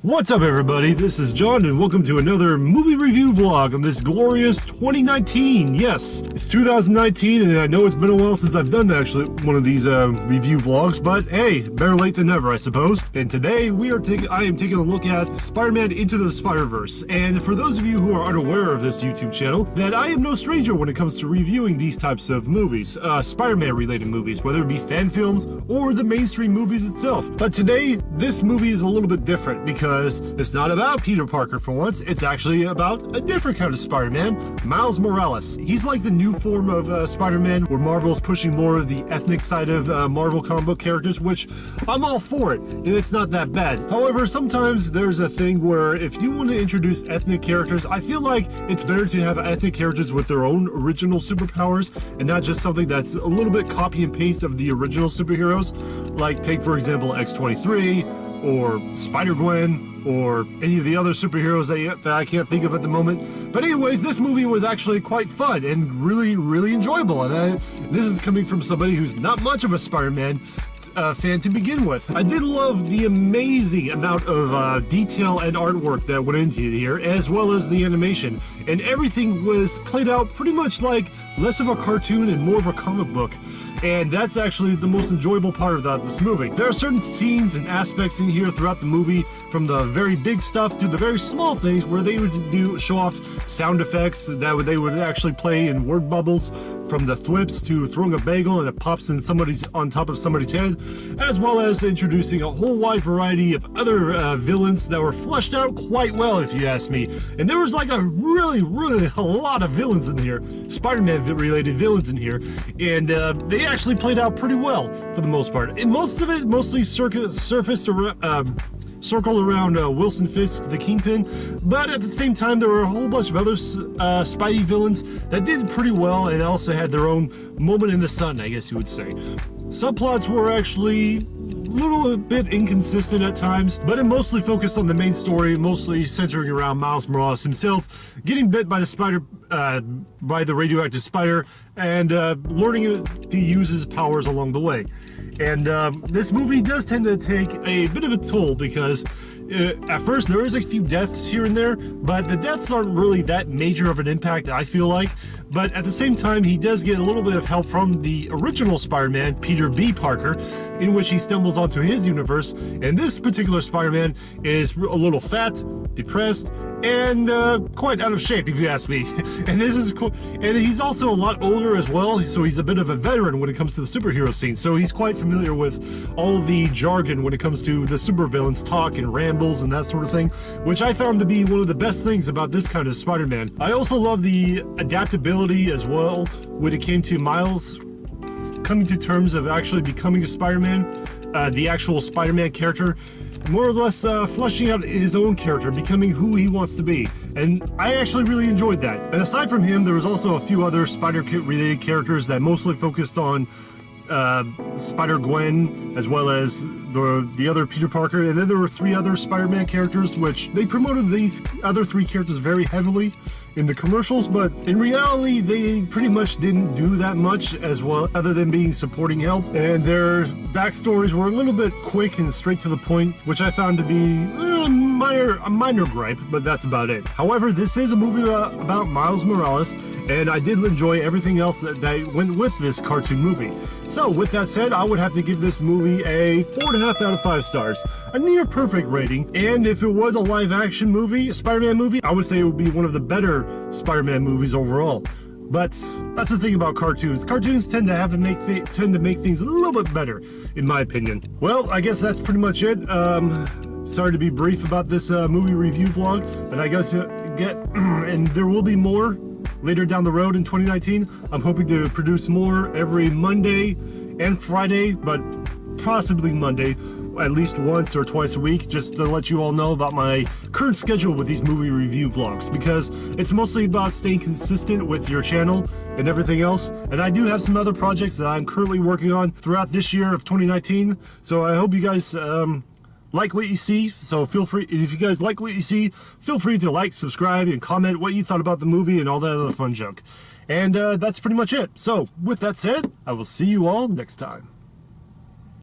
What's up, everybody? This is John, and welcome to another movie review vlog on this glorious 2019. Yes, it's 2019, and I know it's been a while since I've done actually one of these review vlogs, but hey, better late than never, I suppose. And today I am taking a look at Spider-Man Into the Spider-Verse. And for those of you who are unaware of this YouTube channel, that I am no stranger when it comes to reviewing these types of movies, Spider-Man related movies, whether it be fan films or the mainstream movies itself. But today, this movie is a little bit different because it's not about Peter Parker for once. It's actually about a different kind of Spider-Man, Miles Morales. He's like the new form of Spider-Man, where Marvel's pushing more of the ethnic side of Marvel comic book characters, which I'm all for it, and it's not that bad. However, sometimes there's a thing where if you want to introduce ethnic characters, I feel like it's better to have ethnic characters with their own original superpowers and not just something that's a little bit copy and paste of the original superheroes. Like, take for example X-23 or Spider-Gwen, or any of the other superheroes that I can't think of at the moment. But anyways, this movie was actually quite fun and really enjoyable. And this is coming from somebody who's not much of a Spider-Man fan to begin with. I did love the amazing amount of detail and artwork that went into here, as well as the animation. And everything was played out pretty much like less of a cartoon and more of a comic book. And that's actually the most enjoyable part about this movie. There are certain scenes and aspects in here throughout the movie, from the very big stuff to the very small things, where they would show off sound effects that they would actually play in word bubbles, from the thwips to throwing a bagel and it pops in on top of somebody's head, as well as introducing a whole wide variety of other villains that were fleshed out quite well, if you ask me. And there was like a really a lot of villains in here, Spider-Man related villains in here, and they actually played out pretty well for the most part. And most of it mostly surfaced around circled around Wilson Fisk, the Kingpin, but at the same time there were a whole bunch of other Spidey villains that did pretty well and also had their own moment in the sun, I guess you would say. Subplots were actually a little bit inconsistent at times, but it mostly focused on the main story, mostly centering around Miles Morales himself getting bit by the radioactive spider and learning to use his powers along the way. And this movie does tend to take a bit of a toll because at first there is a few deaths here and there, but the deaths aren't really that major of an impact, I feel like. But at the same time, he does get a little bit of help from the original Spider-Man, Peter B. Parker, in which he stumbles onto his universe. And this particular Spider-Man is a little fat, depressed, and quite out of shape, if you ask me. And this is cool. And he's also a lot older as well, so he's a bit of a veteran when it comes to the superhero scene. So he's quite familiar with all the jargon when it comes to the supervillains talk and rambles and that sort of thing, which I found to be one of the best things about this kind of Spider-Man. I also love the adaptability as well when it came to Miles coming to terms of actually becoming a Spider-Man, the actual Spider-Man character, more or less fleshing out his own character, becoming who he wants to be. And I actually really enjoyed that. And aside from him, there was also a few other Spider-related characters that mostly focused on Spider-Gwen, as well as the other Peter Parker. And then there were 3 other Spider-Man characters, which they promoted these other 3 characters very heavily in the commercials, but in reality they pretty much didn't do that much as well, other than being supporting help, and their backstories were a little bit quick and straight to the point, which I found to be a minor gripe, but that's about it. However, this is a movie about Miles Morales, and I did enjoy everything else that went with this cartoon movie. So with that said, I would have to give this movie a 4.5 out of 5 stars, a near perfect rating. And if it was a live action movie, a Spider-Man movie, I would say it would be one of the better Spider-Man movies overall. But that's the thing about cartoons. Cartoons tend to make things a little bit better, in my opinion. Well, I guess that's pretty much it. Sorry to be brief about this movie review vlog, but I guess and there will be more later down the road in 2019. I'm hoping to produce more every Monday and Friday, but possibly Monday at least once or twice a week, just to let you all know about my current schedule with these movie review vlogs, because it's mostly about staying consistent with your channel and everything else. And I do have some other projects that I'm currently working on throughout this year of 2019, so I hope you guys like what you see. So feel free, if you guys like what you see, feel free to like, subscribe, and comment what you thought about the movie and all that other fun junk. And that's pretty much it. So with that said, I will see you all next time.